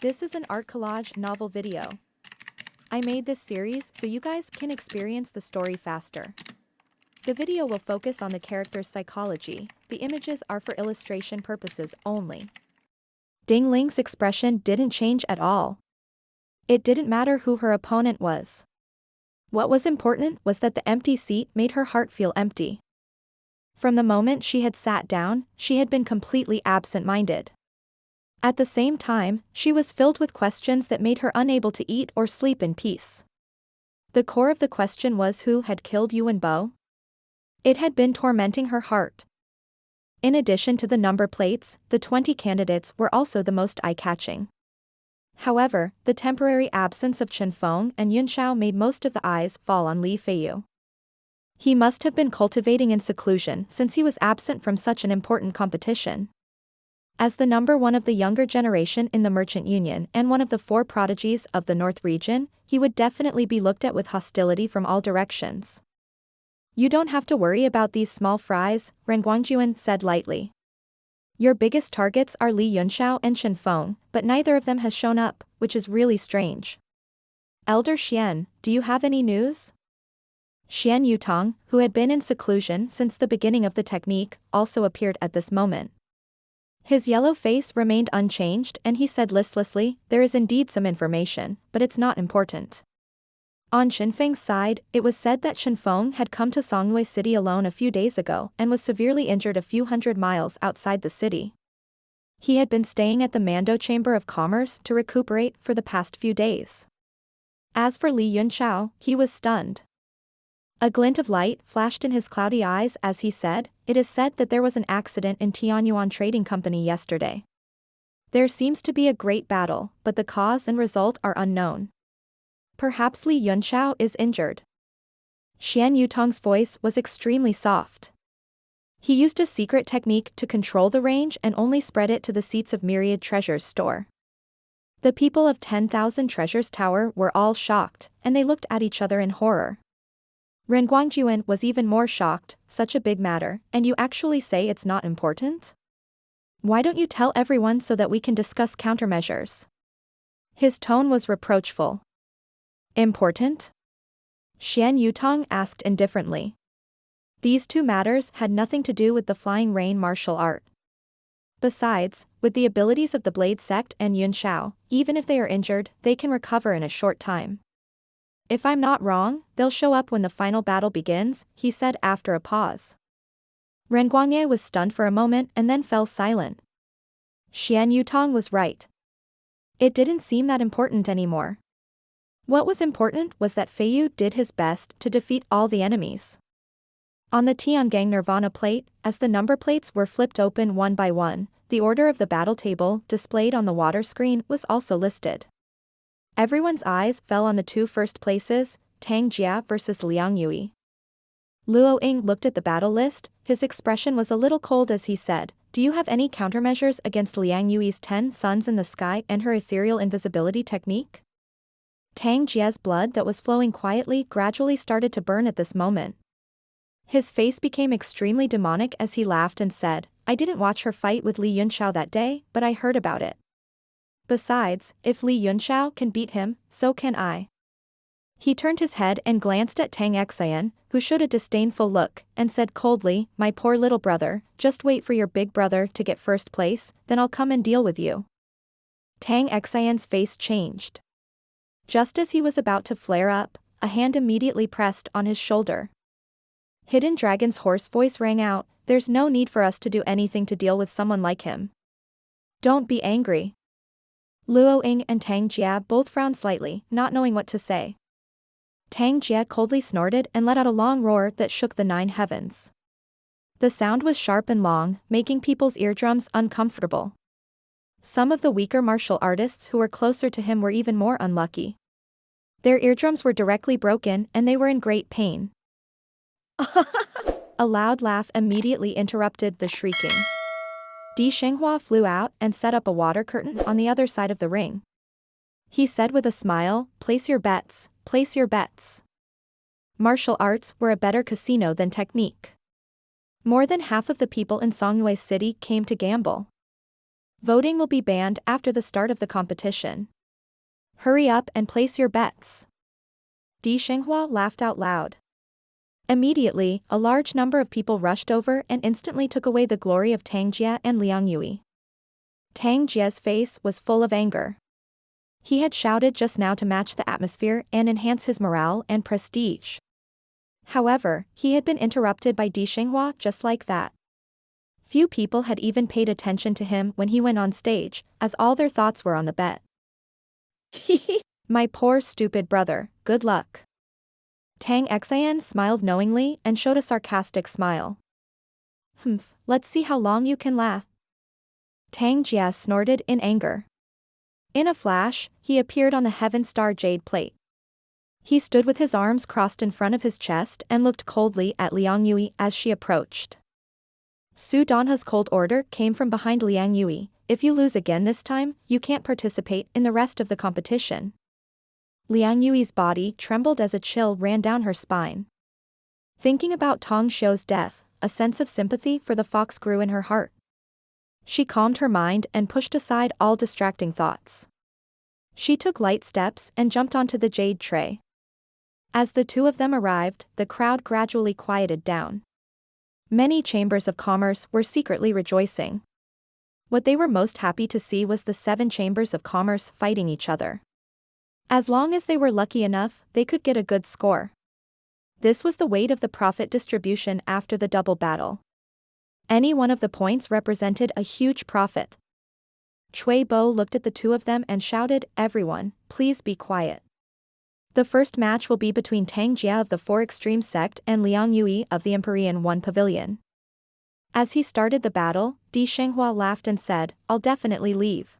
This is an art collage novel video. I made this series so you guys can experience the story faster. The video will focus on the character's psychology, the images are for illustration purposes only. Ding Ling's expression didn't change at all. It didn't matter who her opponent was. What was important was that the empty seat made her heart feel empty. From the moment she had sat down, she had been completely absent-minded. At the same time, she was filled with questions that made her unable to eat or sleep in peace. The core of the question was who had killed Yuan Bo? It had been tormenting her heart. In addition to the number plates, the 20 candidates were also the most eye-catching. However, the temporary absence of Chen Feng and Yunxiao made most of the eyes fall on Li Feiyu. He must have been cultivating in seclusion since he was absent from such an important competition. As the number one of the younger generation in the Merchant Union and one of the 4 prodigies of the North region, he would definitely be looked at with hostility from all directions. You don't have to worry about these small fries, Ren Guangjuan said lightly. Your biggest targets are Li Yunxiao and Chen Feng, but neither of them has shown up, which is really strange. Elder Xian, do you have any news? Xian Yutong, who had been in seclusion since the beginning of the technique, also appeared at this moment. His yellow face remained unchanged and he said listlessly, there is indeed some information, but it's not important. On Xinfeng's side, it was said that Chen Feng had come to Songyue City alone a few days ago and was severely injured a few hundred miles outside the city. He had been staying at the Mando Chamber of Commerce to recuperate for the past few days. As for Li Yunxiao, he was stunned. A glint of light flashed in his cloudy eyes as he said, it is said that there was an accident in Tianyuan Trading Company yesterday. There seems to be a great battle, but the cause and result are unknown. Perhaps Li Yunxiao is injured. Xian Yutong's voice was extremely soft. He used a secret technique to control the range and only spread it to the seats of Myriad Treasures store. The people of 10,000 Treasures Tower were all shocked, and they looked at each other in horror. Ren Guangjuan was even more shocked, such a big matter, and you actually say it's not important? Why don't you tell everyone so that we can discuss countermeasures? His tone was reproachful. Important? Xian Yutong asked indifferently. These 2 matters had nothing to do with the flying rain martial art. Besides, with the abilities of the Blade Sect and Yunxiao, even if they are injured, they can recover in a short time. If I'm not wrong, they'll show up when the final battle begins, he said after a pause. Ren Guangye was stunned for a moment and then fell silent. Xian Yutong was right. It didn't seem that important anymore. What was important was that Feiyu did his best to defeat all the enemies. On the Tiandang Nirvana plate, as the number plates were flipped open one by one, the order of the battle table displayed on the water screen was also listed. Everyone's eyes fell on the 2 first places, Tang Jia versus Liang Yui. Luo Ying looked at the battle list, his expression was a little cold as he said, do you have any countermeasures against Liang Yui's 10 suns in the sky and her ethereal invisibility technique? Tang Jia's blood that was flowing quietly gradually started to burn at this moment. His face became extremely demonic as he laughed and said, I didn't watch her fight with Li Yunxiao that day, but I heard about it. Besides, if Li Yunxiao can beat him, so can I. He turned his head and glanced at Tang Xian, who showed a disdainful look, and said coldly, my poor little brother, just wait for your big brother to get first place, then I'll come and deal with you. Tang Xian's face changed. Just as he was about to flare up, a hand immediately pressed on his shoulder. Hidden Dragon's hoarse voice rang out, there's no need for us to do anything to deal with someone like him. Don't be angry. Luo Ying and Tang Jia both frowned slightly, not knowing what to say. Tang Jia coldly snorted and let out a long roar that shook the 9 heavens. The sound was sharp and long, making people's eardrums uncomfortable. Some of the weaker martial artists who were closer to him were even more unlucky. Their eardrums were directly broken and they were in great pain. A loud laugh immediately interrupted the shrieking. Di Shenghua flew out and set up a water curtain on the other side of the ring. He said with a smile, place your bets, place your bets. Martial arts were a better casino than technique. More than half of the people in Songyue City came to gamble. Voting will be banned after the start of the competition. Hurry up and place your bets. Di Shenghua laughed out loud. Immediately, a large number of people rushed over and instantly took away the glory of Tang Jie and Liang Yui. Tang Jie's face was full of anger. He had shouted just now to match the atmosphere and enhance his morale and prestige. However, he had been interrupted by Di Shenghua just like that. Few people had even paid attention to him when he went on stage, as all their thoughts were on the bet. My poor stupid brother, good luck. Tang Xian smiled knowingly and showed a sarcastic smile. Humph, let's see how long you can laugh. Tang Jie snorted in anger. In a flash, he appeared on the Heaven Star Jade plate. He stood with his arms crossed in front of his chest and looked coldly at Liang Yui as she approached. Su Danhe's cold order came from behind Liang Yui. If you lose again this time, you can't participate in the rest of the competition. Liang Yui's body trembled as a chill ran down her spine. Thinking about Tong Xiu's death, a sense of sympathy for the fox grew in her heart. She calmed her mind and pushed aside all distracting thoughts. She took light steps and jumped onto the jade tray. As the two of them arrived, the crowd gradually quieted down. Many chambers of commerce were secretly rejoicing. What they were most happy to see was the 7 chambers of commerce fighting each other. As long as they were lucky enough, they could get a good score. This was the weight of the profit distribution after the double battle. Any one of the points represented a huge profit. Cui Bo looked at the two of them and shouted, "Everyone, please be quiet." The first match will be between Tang Jie of the 4 Extreme sect and Liang Yui of the Empyrean 1 Pavilion. As he started the battle, Di Shenghua laughed and said, "I'll definitely leave."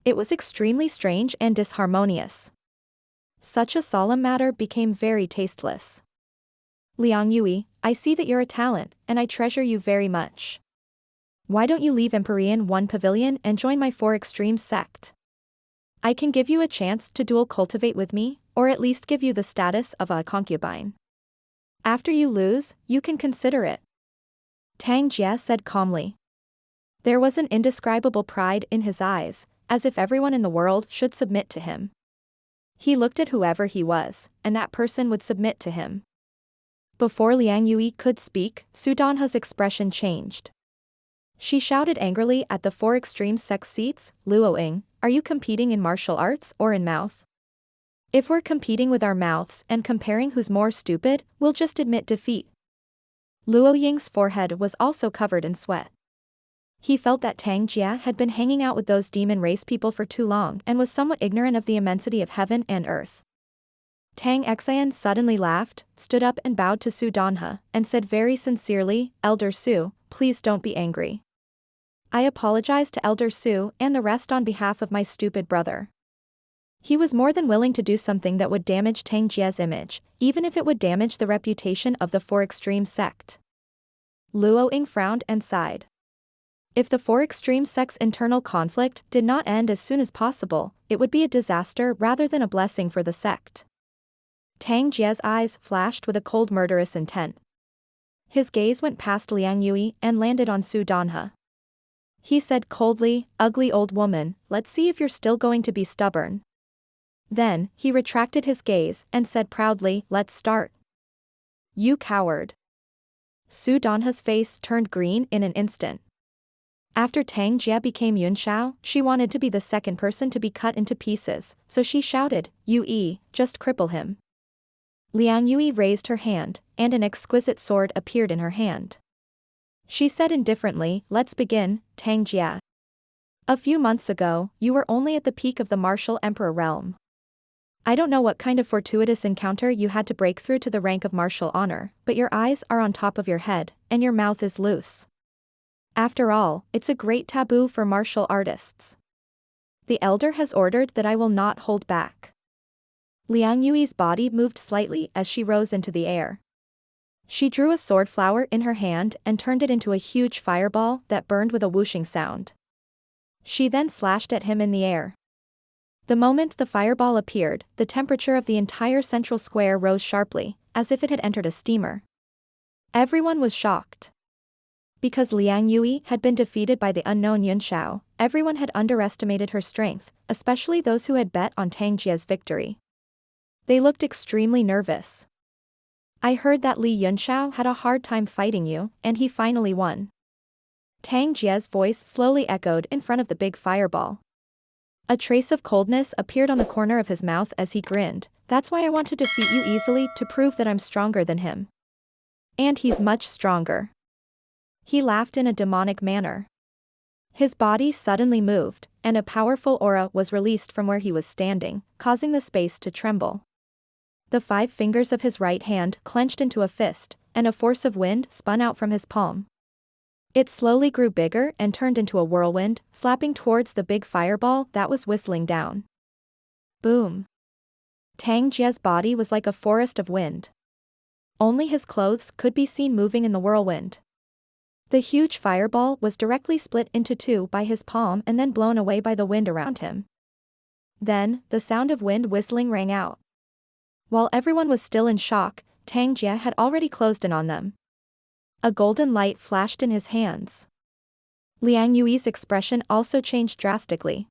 It was extremely strange and disharmonious. Such a solemn matter became very tasteless. Liang Yui, I see that you're a talent, and I treasure you very much. Why don't you leave Empyrean 1 Pavilion and join my 4 Extreme sect? I can give you a chance to dual cultivate with me, or at least give you the status of a concubine. After you lose, you can consider it. Tang Jie said calmly. There was an indescribable pride in his eyes, as if everyone in the world should submit to him. He looked at whoever he was, and that person would submit to him. Before Liang Yui could speak, Su Danhe's expression changed. She shouted angrily at the 4 Extreme sect seats, "Luoying, are you competing in martial arts or in mouth? If we're competing with our mouths and comparing who's more stupid, we'll just admit defeat." Luoying's forehead was also covered in sweat. He felt that Tang Jie had been hanging out with those demon race people for too long and was somewhat ignorant of the immensity of heaven and earth. Tang Xian suddenly laughed, stood up and bowed to Su Danhe, and said very sincerely, "Elder Su, please don't be angry. I apologize to Elder Su and the rest on behalf of my stupid brother." He was more than willing to do something that would damage Tang Jie's image, even if it would damage the reputation of the 4 Extreme sect. Luoying frowned and sighed. If the 4 Extreme sect's internal conflict did not end as soon as possible, it would be a disaster rather than a blessing for the sect. Tang Jie's eyes flashed with a cold murderous intent. His gaze went past Liang Yui and landed on Su Danhe. He said coldly, "Ugly old woman, let's see if you're still going to be stubborn." Then, he retracted his gaze and said proudly, "Let's start." "You coward." Su Danhe's face turned green in an instant. After Tang Jie became Yunxiao, she wanted to be the second person to be cut into pieces, so she shouted, "Yui, just cripple him." Liang Yui raised her hand, and an exquisite sword appeared in her hand. She said indifferently, "Let's begin, Tang Jie. A few months ago, you were only at the peak of the martial emperor realm. I don't know what kind of fortuitous encounter you had to break through to the rank of martial honor, but your eyes are on top of your head, and your mouth is loose. After all, it's a great taboo for martial artists. The elder has ordered that I will not hold back." Liang Yui's body moved slightly as she rose into the air. She drew a sword flower in her hand and turned it into a huge fireball that burned with a whooshing sound. She then slashed at him in the air. The moment the fireball appeared, the temperature of the entire central square rose sharply, as if it had entered a steamer. Everyone was shocked. Because Liang Yui had been defeated by the unknown Yunxiao, everyone had underestimated her strength, especially those who had bet on Tang Jie's victory. They looked extremely nervous. I heard that Li Yunxiao had a hard time fighting you, and he finally won. Tang Jie's voice slowly echoed in front of the big fireball. A trace of coldness appeared on the corner of his mouth as he grinned. That's why I want to defeat you easily, to prove that I'm stronger than him. And he's much stronger. He laughed in a demonic manner. His body suddenly moved, and a powerful aura was released from where he was standing, causing the space to tremble. The 5 fingers of his right hand clenched into a fist, and a force of wind spun out from his palm. It slowly grew bigger and turned into a whirlwind, slapping towards the big fireball that was whistling down. Boom! Tang Jie's body was like a forest of wind. Only his clothes could be seen moving in the whirlwind. The huge fireball was directly split into 2 by his palm and then blown away by the wind around him. Then, the sound of wind whistling rang out. While everyone was still in shock, Tang Jie had already closed in on them. A golden light flashed in his hands. Liang Yui's expression also changed drastically.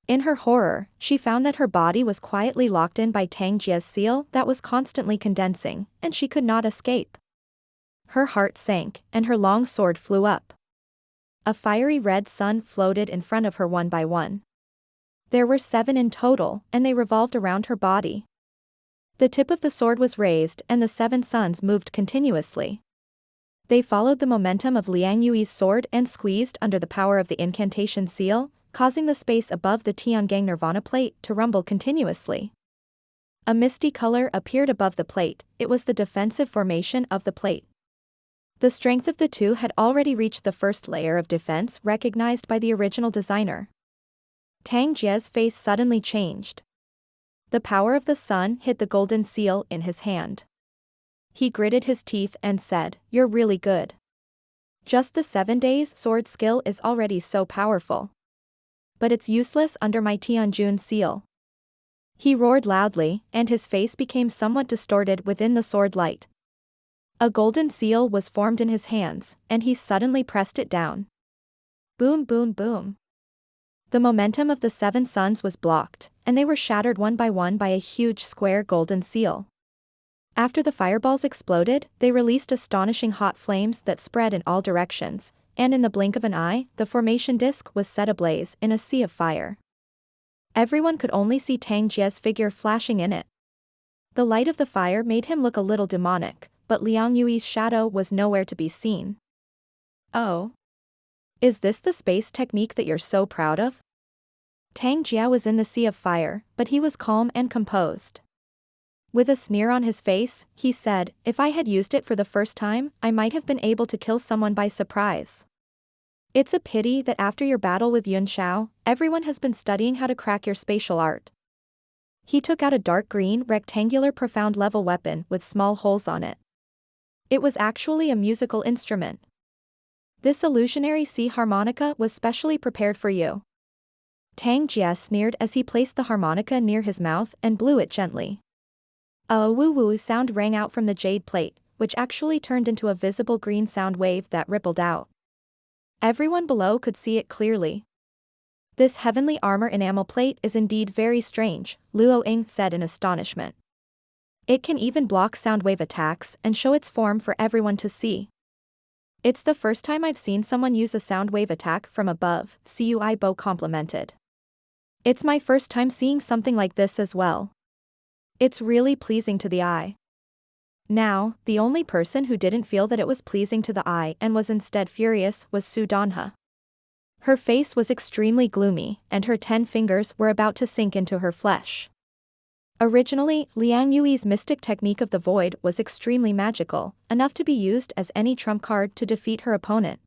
In her horror, she found that her body was quietly locked in by Tang Jie's seal that was constantly condensing, and she could not escape. Her heart sank, and her long sword flew up. A fiery red sun floated in front of her one by one. There were 7 in total, and they revolved around her body. The tip of the sword was raised and the 7 suns moved continuously. They followed the momentum of Liang Yui's sword and squeezed under the power of the incantation seal, causing the space above the Tiandang Nirvana plate to rumble continuously. A misty color appeared above the plate. It was the defensive formation of the plate. The strength of the 2 had already reached the first layer of defense recognized by the original designer. Tang Jie's face suddenly changed. The power of the sun hit the golden seal in his hand. He gritted his teeth and said, "You're really good. Just the 7 days sword skill is already so powerful. But it's useless under my Tianjun seal." He roared loudly, and his face became somewhat distorted within the sword light. A golden seal was formed in his hands, and he suddenly pressed it down. Boom, boom, boom. The momentum of the 7 suns was blocked, and they were shattered one by a huge square golden seal. After the fireballs exploded, they released astonishing hot flames that spread in all directions, and in the blink of an eye, the formation disc was set ablaze in a sea of fire. Everyone could only see Tang Jie's figure flashing in it. The light of the fire made him look a little demonic, but Liang Yui's shadow was nowhere to be seen. Oh. Is this the space technique that you're so proud of? Tang Jie was in the sea of fire, but he was calm and composed. With a sneer on his face, he said, "If I had used it for the first time, I might have been able to kill someone by surprise. It's a pity that after your battle with Yunxiao, everyone has been studying how to crack your spatial art." He took out a dark green rectangular profound level weapon with small holes on it. It was actually a musical instrument. "This illusionary sea harmonica was specially prepared for you." Tang Jie sneered as he placed the harmonica near his mouth and blew it gently. A woo-woo sound rang out from the jade plate, which actually turned into a visible green sound wave that rippled out. Everyone below could see it clearly. "This heavenly armor enamel plate is indeed very strange," Luo Ying said in astonishment. "It can even block sound wave attacks and show its form for everyone to see. It's the first time I've seen someone use a sound wave attack from above," Cui Bo complimented. "It's my first time seeing something like this as well. It's really pleasing to the eye." Now, the only person who didn't feel that it was pleasing to the eye and was instead furious was Su Danhe. Her face was extremely gloomy, and her 10 fingers were about to sink into her flesh. Originally, Liang Yui's mystic technique of the void was extremely magical, enough to be used as any trump card to defeat her opponent.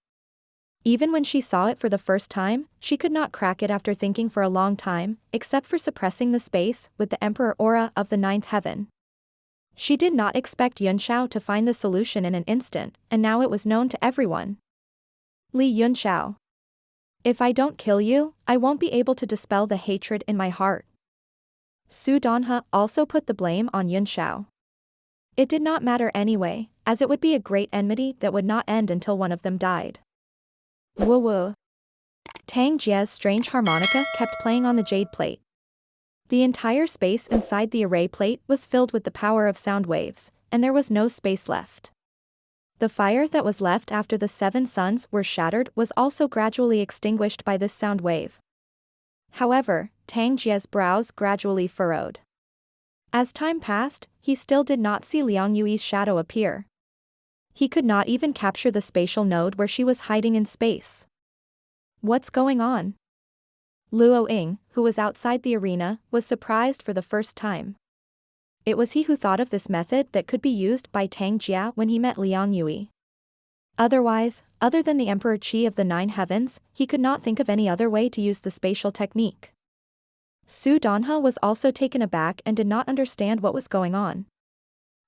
Even when she saw it for the first time, she could not crack it after thinking for a long time, except for suppressing the space with the Emperor Aura of the 9th heaven. She did not expect Yunxiao to find the solution in an instant, and now it was known to everyone. Li Yunxiao. "If I don't kill you, I won't be able to dispel the hatred in my heart." Su Danhe also put the blame on Yunxiao. It did not matter anyway, as it would be a great enmity that would not end until one of them died. Woo woo. Tang Jie's strange harmonica kept playing on the jade plate. The entire space inside the array plate was filled with the power of sound waves, and there was no space left. The fire that was left after the 7 suns were shattered was also gradually extinguished by this sound wave. However, Tang Jie's brows gradually furrowed. As time passed, he still did not see Liang Yui's shadow appear. He could not even capture the spatial node where she was hiding in space. What's going on? Luo Ying, who was outside the arena, was surprised for the first time. It was he who thought of this method that could be used by Tang Jia when he met Liang Yui. Otherwise, other than the Emperor Qi of the 9 heavens, he could not think of any other way to use the spatial technique. Su Donha was also taken aback and did not understand what was going on.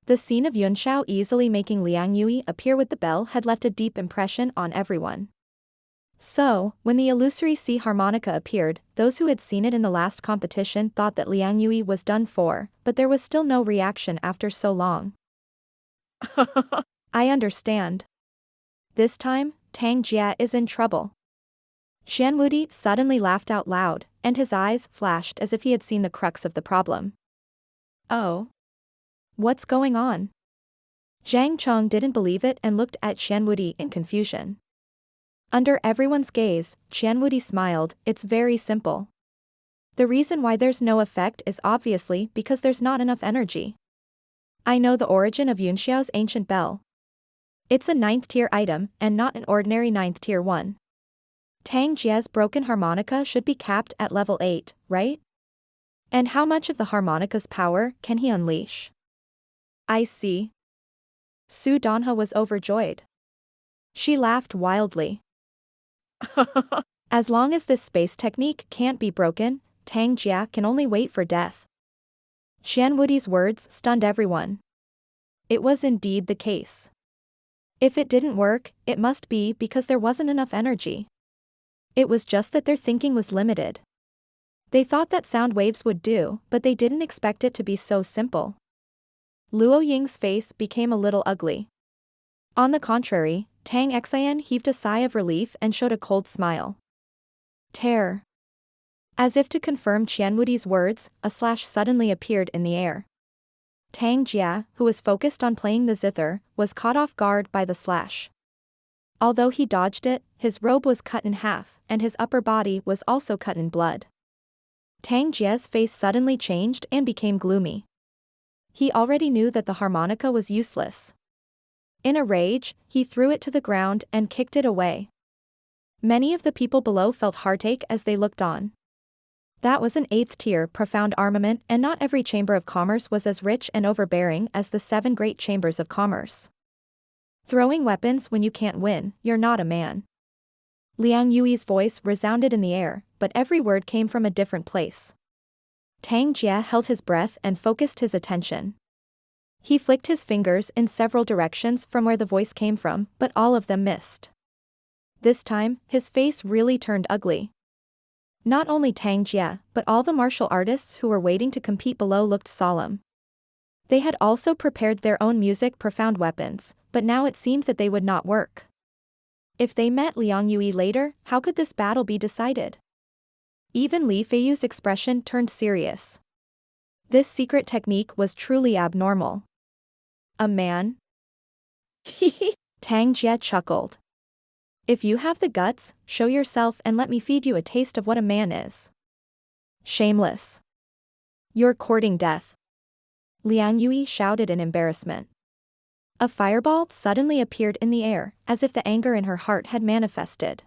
The scene of Yunxiao easily making Liang Yui appear with the bell had left a deep impression on everyone. So, when the illusory sea harmonica appeared, those who had seen it in the last competition thought that Liang Yui was done for, but there was still no reaction after so long. I understand. This time, Tang Jia is in trouble. Xian Wudi suddenly laughed out loud, and his eyes flashed as if he had seen the crux of the problem. Oh. What's going on? Zhang Cheng didn't believe it and looked at Xian Wudi in confusion. Under everyone's gaze, Xian Wudi smiled. It's very simple. The reason why there's no effect is obviously because there's not enough energy. I know the origin of Yunxiao's ancient bell. It's a 9th tier item, and not an ordinary 9th tier one. Tang Jie's broken harmonica should be capped at level 8, right? And how much of the harmonica's power can he unleash? I see. Su Donha was overjoyed. She laughed wildly. As long as this space technique can't be broken, Tang Jia can only wait for death. Xian Wudi's words stunned everyone. It was indeed the case. If it didn't work, it must be because there wasn't enough energy. It was just that their thinking was limited. They thought that sound waves would do, but they didn't expect it to be so simple. Luo Ying's face became a little ugly. On the contrary, Tang Xian heaved a sigh of relief and showed a cold smile. Terror. As if to confirm Qian Wudi's words, a slash suddenly appeared in the air. Tang Jia, who was focused on playing the zither, was caught off guard by the slash. Although he dodged it, his robe was cut in half, and his upper body was also cut in blood. Tang Jia's face suddenly changed and became gloomy. He already knew that the harmonica was useless. In a rage, he threw it to the ground and kicked it away. Many of the people below felt heartache as they looked on. That was an 8th tier profound armament, and not every chamber of commerce was as rich and overbearing as the 7 great chambers of commerce. Throwing weapons when you can't win, you're not a man. Liang Yui's voice resounded in the air, but every word came from a different place. Tang Jia held his breath and focused his attention. He flicked his fingers in several directions from where the voice came from, but all of them missed. This time, his face really turned ugly. Not only Tang Jia, but all the martial artists who were waiting to compete below looked solemn. They had also prepared their own music profound weapons, but now it seemed that they would not work. If they met Liang Yui later, how could this battle be decided? Even Li Feiyu's expression turned serious. This secret technique was truly abnormal. A man? Tang Jia chuckled. If you have the guts, show yourself and let me feed you a taste of what a man is. Shameless. You're courting death. Liang Yui shouted in embarrassment. A fireball suddenly appeared in the air, as if the anger in her heart had manifested.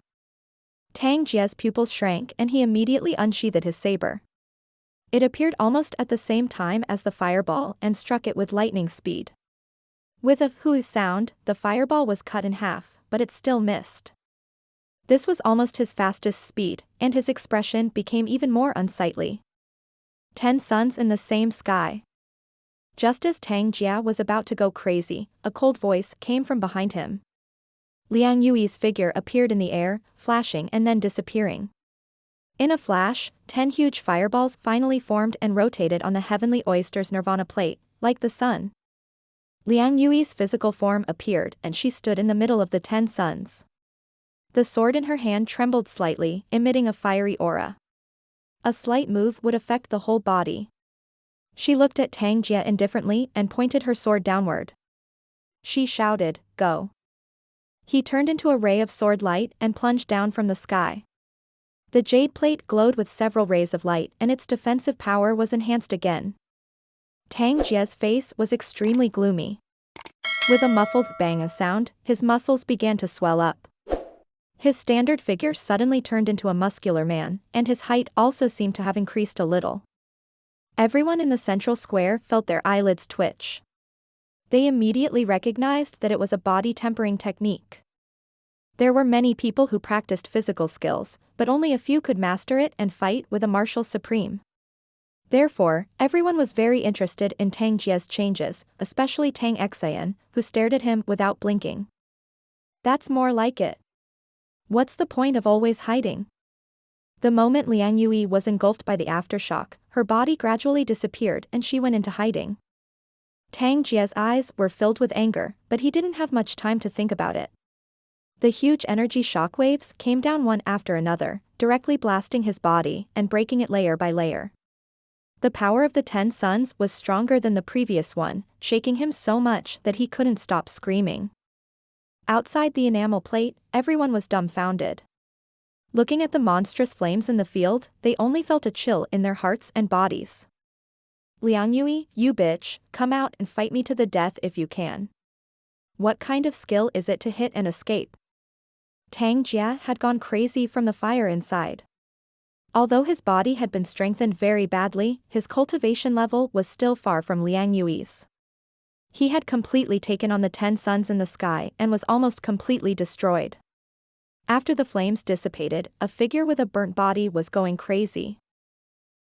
Tang Jia's pupils shrank and he immediately unsheathed his saber. It appeared almost at the same time as the fireball and struck it with lightning speed. With a "hoo" sound, the fireball was cut in half, but it still missed. This was almost his fastest speed, and his expression became even more unsightly. 10 suns in the same sky. Just as Tang Jia was about to go crazy, a cold voice came from behind him. Liang Yui's figure appeared in the air, flashing and then disappearing. In a flash, 10 huge fireballs finally formed and rotated on the heavenly oyster's nirvana plate, like the sun. Liang Yui's physical form appeared and she stood in the middle of the 10 suns. The sword in her hand trembled slightly, emitting a fiery aura. A slight move would affect the whole body. She looked at Tang Jie indifferently and pointed her sword downward. She shouted, "Go." He turned into a ray of sword light and plunged down from the sky. The jade plate glowed with several rays of light and its defensive power was enhanced again. Tang Jie's face was extremely gloomy. With a muffled bang sound, his muscles began to swell up. His standard figure suddenly turned into a muscular man, and his height also seemed to have increased a little. Everyone in the central square felt their eyelids twitch. They immediately recognized that it was a body tempering technique. There were many people who practiced physical skills, but only a few could master it and fight with a martial supreme. Therefore, everyone was very interested in Tang Jie's changes, especially Tang Xian, who stared at him without blinking. That's more like it. What's the point of always hiding? The moment Liang Yui was engulfed by the aftershock, her body gradually disappeared and she went into hiding. Tang Jie's eyes were filled with anger, but he didn't have much time to think about it. The huge energy shockwaves came down one after another, directly blasting his body and breaking it layer by layer. The power of the 10 suns was stronger than the previous one, shaking him so much that he couldn't stop screaming. Outside the enamel plate, everyone was dumbfounded. Looking at the monstrous flames in the field, they only felt a chill in their hearts and bodies. "Liang Yui, you bitch, come out and fight me to the death if you can. What kind of skill is it to hit and escape?" Tang Jie had gone crazy from the fire inside. Although his body had been strengthened very badly, his cultivation level was still far from Liang Yui's. He had completely taken on the 10 suns in the sky and was almost completely destroyed. After the flames dissipated, a figure with a burnt body was going crazy.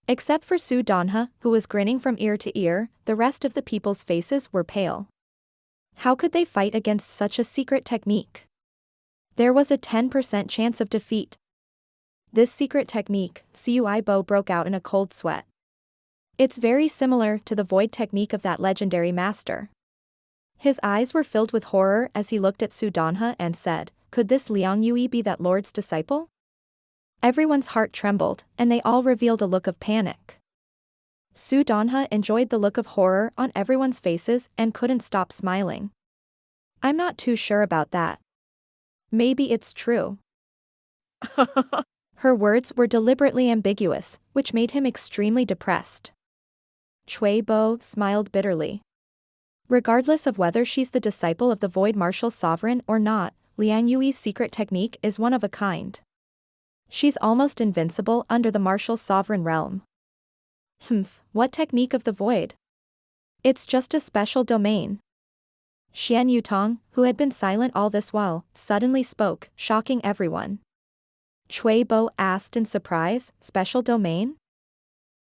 Except for Su Donha, who was grinning from ear to ear, the rest of the people's faces were pale. How could they fight against such a secret technique? There was a 10% chance of defeat. This secret technique, Cui Bo broke out in a cold sweat. It's very similar to the void technique of that legendary master. His eyes were filled with horror as he looked at Su Donha and said, "Could this Liang Yui be that lord's disciple?" Everyone's heart trembled, and they all revealed a look of panic. Su Donha enjoyed the look of horror on everyone's faces and couldn't stop smiling. "I'm not too sure about that. Maybe it's true." Her words were deliberately ambiguous, which made him extremely depressed. Cui Bo smiled bitterly. Regardless of whether she's the disciple of the Void Martial Sovereign or not, Liang Yui's secret technique is one of a kind. She's almost invincible under the Martial Sovereign realm. What technique of the Void? It's just a special domain. Xian Yutong, who had been silent all this while, suddenly spoke, shocking everyone. Cui Bo asked in surprise, "Special domain?"